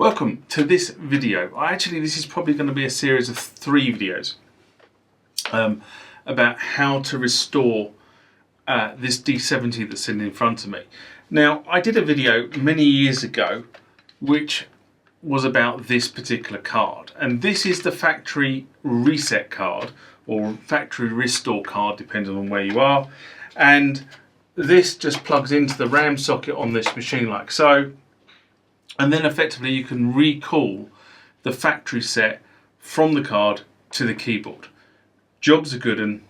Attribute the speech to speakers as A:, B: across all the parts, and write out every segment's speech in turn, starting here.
A: Welcome to this video. Actually, this is probably going to be a series of 3 videos about how to restore this D-70 that's sitting in front of me. Now, I did a video many years ago which was about this particular card, and this is the factory reset card or factory restore card depending on where you are, and this just plugs into the RAM socket on this machine like so, and then effectively you can recall the factory set from the card to the keyboard. Jobs are good and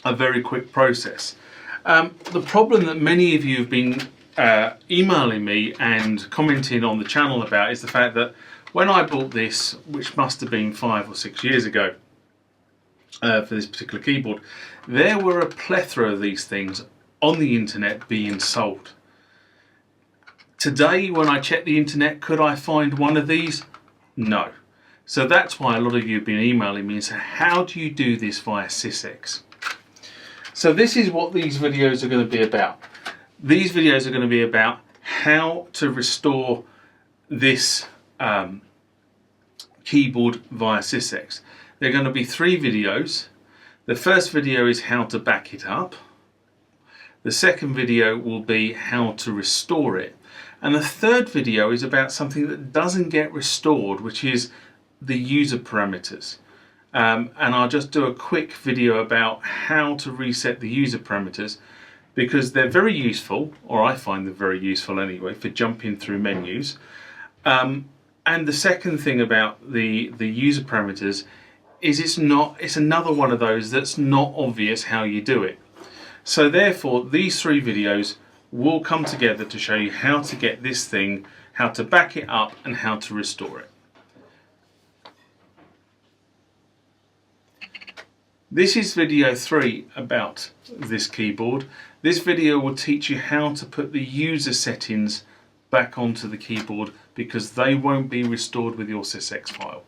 A: a very quick process. The problem that many of you have been emailing me and commenting on the channel about is the fact that when I bought this, which must have been 5 or 6 years ago for this particular keyboard, there were a plethora of these things on the internet being sold. Today, when I check the internet, could I find one of these? No. So that's why a lot of you have been emailing me and saying, how do you do this via SYSEX? So this is what these videos are going to be about. These videos are going to be about how to restore this keyboard via SYSEX. They're going to be 3 videos. The first video is how to back it up. The second video will be how to restore it. And the third video is about something that doesn't get restored, which is the user parameters. And I'll just do a quick video about how to reset the user parameters, because they're very useful, or I find them very useful anyway, for jumping through menus. And the second thing about the user parameters is it's another one of those that's not obvious how you do it. So therefore, these 3 videos will come together to show you how to get this thing, how to back it up, and how to restore it. This is video 3 about this keyboard. This video will teach you how to put the user settings back onto the keyboard, because they won't be restored with your SYSEX file.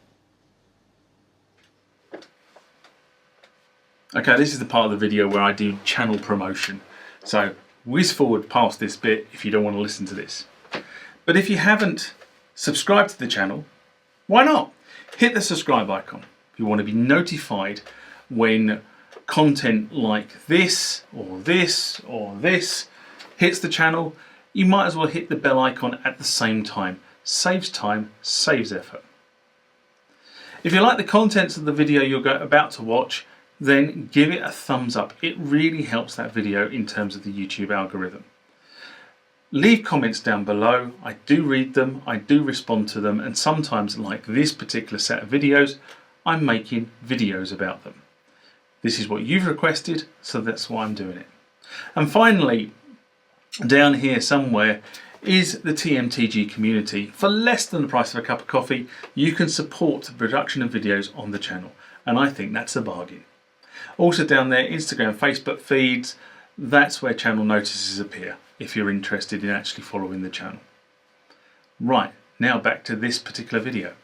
A: Okay, this is the part of the video where I do channel promotion. So whiz forward past this bit if you don't want to listen to this. But if you haven't subscribed to the channel, why not? Hit the subscribe icon. If you want to be notified when content like this or this or this hits the channel, you might as well hit the bell icon at the same time. Saves time, saves effort. If you like the contents of the video you're about to watch, then give it a thumbs up. It really helps that video in terms of the YouTube algorithm. Leave comments down below. I do read them, I do respond to them, and sometimes, like this particular set of videos, I'm making videos about them. This is what you've requested, so that's why I'm doing it. And finally, down here somewhere is the TMTG community. For less than the price of a cup of coffee, you can support the production of videos on the channel, and I think that's a bargain. Also down there, Instagram, Facebook feeds, that's where channel notices appear if you're interested in actually following the channel. Right, now back to this particular video.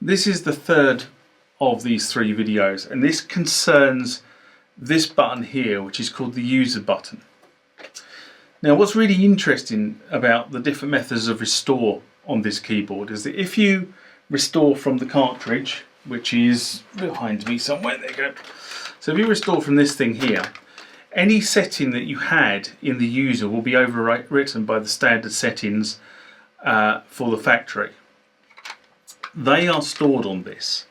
A: This is the third of these 3 videos, and this concerns this button here, which is called the user button. Now, what's really interesting about the different methods of restore on this keyboard is that if you restore from the cartridge, which is behind me somewhere, there you go. So if you restore from this thing here, any setting that you had in the user will be overwritten by the standard settings for the factory. They are stored on this.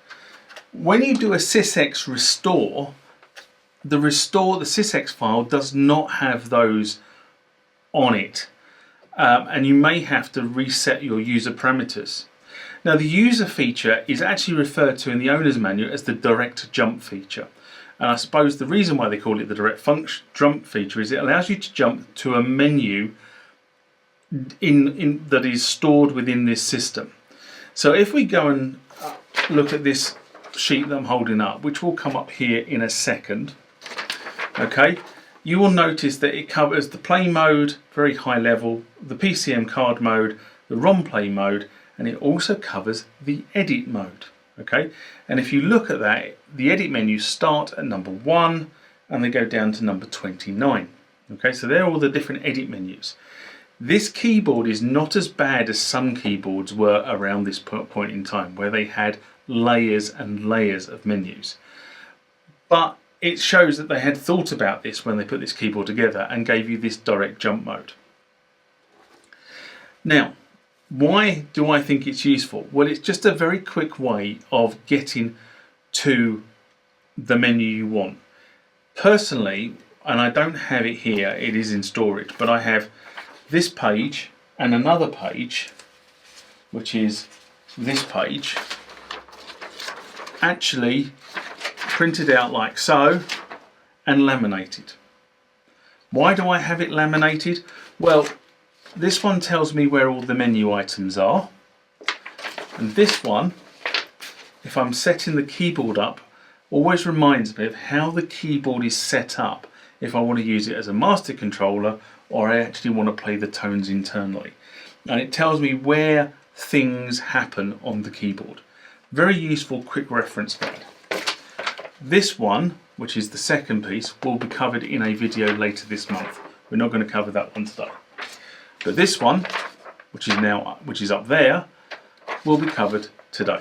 A: When you do a SYSEX restore, the SYSEX file does not have those on it, and you may have to reset your user parameters. Now, the user feature is actually referred to in the owner's manual as the Direct Jump feature. And I suppose the reason why they call it the Direct Jump feature is it allows you to jump to a menu that is stored within this system. So if we go and look at this sheet that I'm holding up, which will come up here in a second, okay, you will notice that it covers the play mode, very high level, the PCM card mode, the ROM play mode, and it also covers the edit mode. Okay, and if you look at that, the edit menus start at number 1 and they go down to number 29. Okay, so they're all the different edit menus. This keyboard is not as bad as some keyboards were around this point in time, where they had layers and layers of menus. But it shows that they had thought about this when they put this keyboard together and gave you this direct jump mode. Now, why do I think it's useful? Well, it's just a very quick way of getting to the menu you want. Personally, and I don't have it here, it is in storage, but I have this page and another page, which is this page, actually printed out like so and laminated. Why do I have it laminated? Well, this one tells me where all the menu items are, and this one, if I'm setting the keyboard up, always reminds me of how the keyboard is set up if I want to use it as a master controller or I actually want to play the tones internally. And it tells me where things happen on the keyboard. Very useful quick reference guide. This one, which is the second piece, will be covered in a video later this month. We're not going to cover that one today. But this one, which is up there, will be covered today.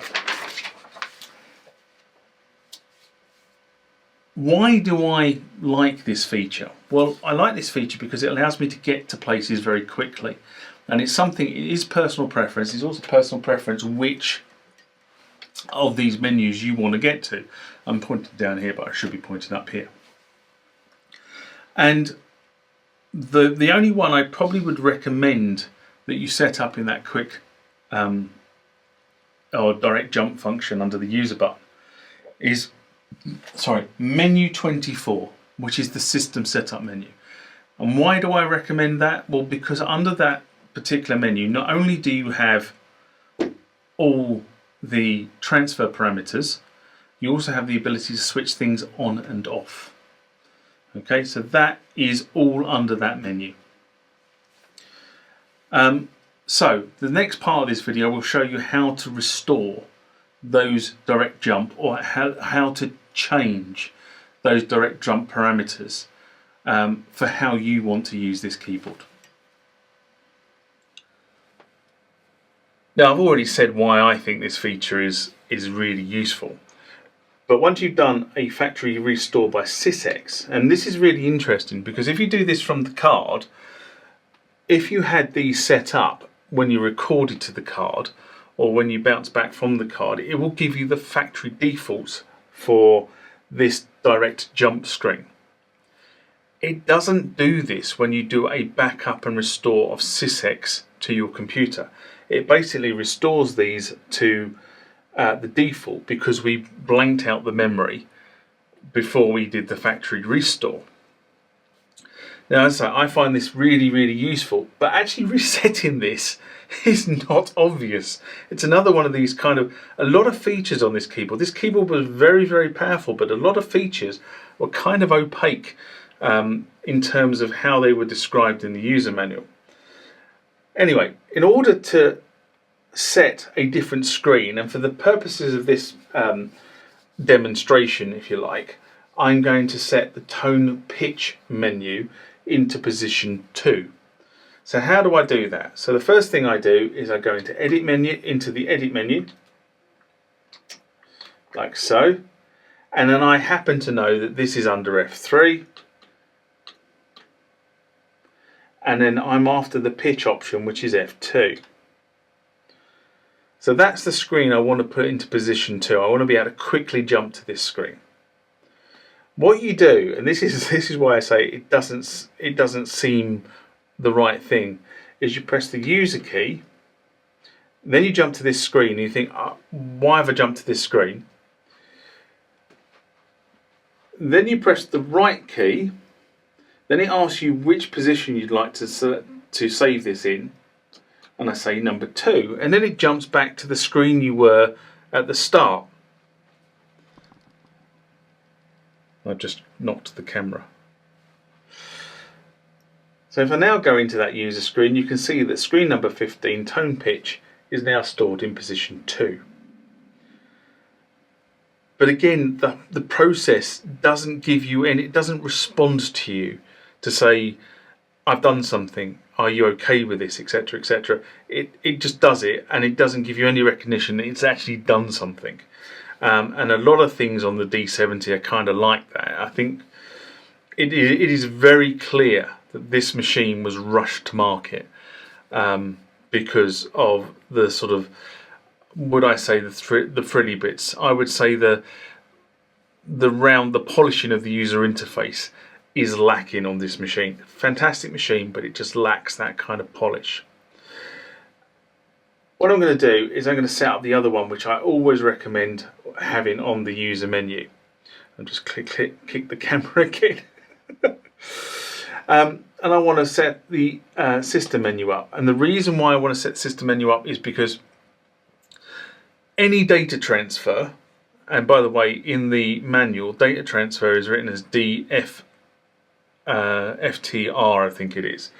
A: Why do I like this feature? Well, I like this feature because it allows me to get to places very quickly. And it's something, it is personal preference. It's also personal preference which of these menus you want to get to. I'm pointing down here, but I should be pointing up here. And the only one I probably would recommend that you set up in that quick or direct jump function under the user button is menu 24, which is the system setup menu. And why do I recommend that? Well, because under that particular menu, not only do you have all the transfer parameters, you also have the ability to switch things on and off. Okay, so that is all under that menu. So the next part of this video will show you how to restore those direct jump, or how to change those direct jump parameters for how you want to use this keyboard. Now, I've already said why I think this feature is really useful. But once you've done a factory restore by SYSEX, and this is really interesting because if you do this from the card, if you had these set up when you recorded to the card or when you bounce back from the card, it will give you the factory defaults for this direct jump screen. It doesn't do this when you do a backup and restore of SYSEX to your computer. It basically restores these to the default because we blanked out the memory before we did the factory restore. Now, as I say, I find this really, really useful, but actually resetting this is not obvious. It's another one of these kind of, a lot of features on this keyboard. This keyboard was very, very powerful, but a lot of features were kind of opaque in terms of how they were described in the user manual. Anyway, in order to set a different screen, and for the purposes of this demonstration, if you like, I'm going to set the tone pitch menu into position 2. So how do I do that? So the first thing I do is I go into edit menu, like so, and then I happen to know that this is under F3, and then I'm after the pitch option, which is F2. So that's the screen I want to put into position 2. I want to be able to quickly jump to this screen. What you do, and this is why I say it doesn't seem the right thing, is you press the user key, then you jump to this screen and you think, oh, why have I jumped to this screen? Then you press the right key, then it asks you which position you'd like to save this in, and I say number 2, and then it jumps back to the screen you were at the start. I've just knocked the camera. So if I now go into that user screen, you can see that screen number 15, tone pitch, is now stored in position 2. But again, the process doesn't give you any, it doesn't respond to you to say, I've done something, are you okay with this, etc, etc. It just does it, and it doesn't give you any recognition that it's actually done something. And a lot of things on the D70 are kind of like that. I think it is very clear that this machine was rushed to market because of the sort of, would I say, the frilly bits. I would say the polishing of the user interface is lacking on this machine. Fantastic machine, but it just lacks that kind of polish. What I'm going to do is I'm going to set up the other one, which I always recommend having on the user menu. I'll just kick the camera again. And I want to set the system menu up. And the reason why I want to set the system menu up is because any data transfer, and by the way, in the manual, data transfer is written as FTR, I think it is.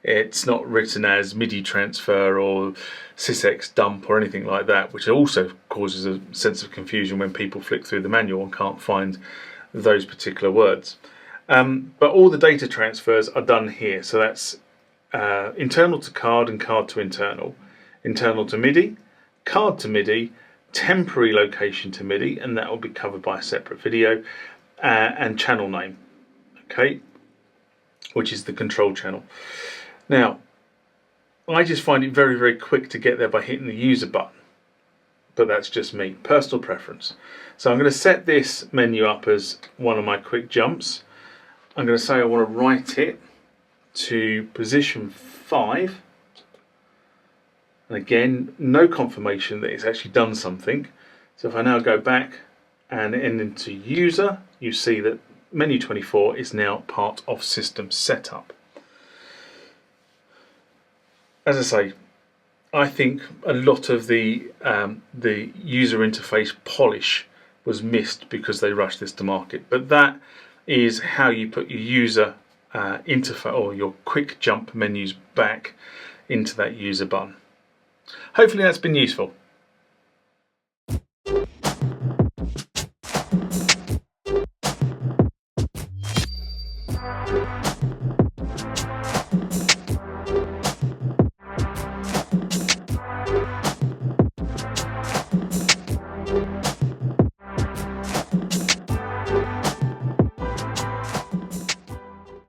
A: It's not written as MIDI transfer or SYSEX dump or anything like that, which also causes a sense of confusion when people flick through the manual and can't find those particular words. But all the data transfers are done here. So that's internal to card and card to internal, internal to MIDI, card to MIDI, temporary location to MIDI, and that will be covered by a separate video, and channel name, okay, which is the control channel. Now, I just find it very, very quick to get there by hitting the user button, but that's just me, personal preference. So I'm going to set this menu up as one of my quick jumps. I'm going to say I want to write it to position 5. And again, no confirmation that it's actually done something. So if I now go back and end into user, you see that menu 24 is now part of system setup. As I say, I think a lot of the user interface polish was missed because they rushed this to market. But that is how you put your user interface or your quick jump menus back into that user button. Hopefully that's been useful.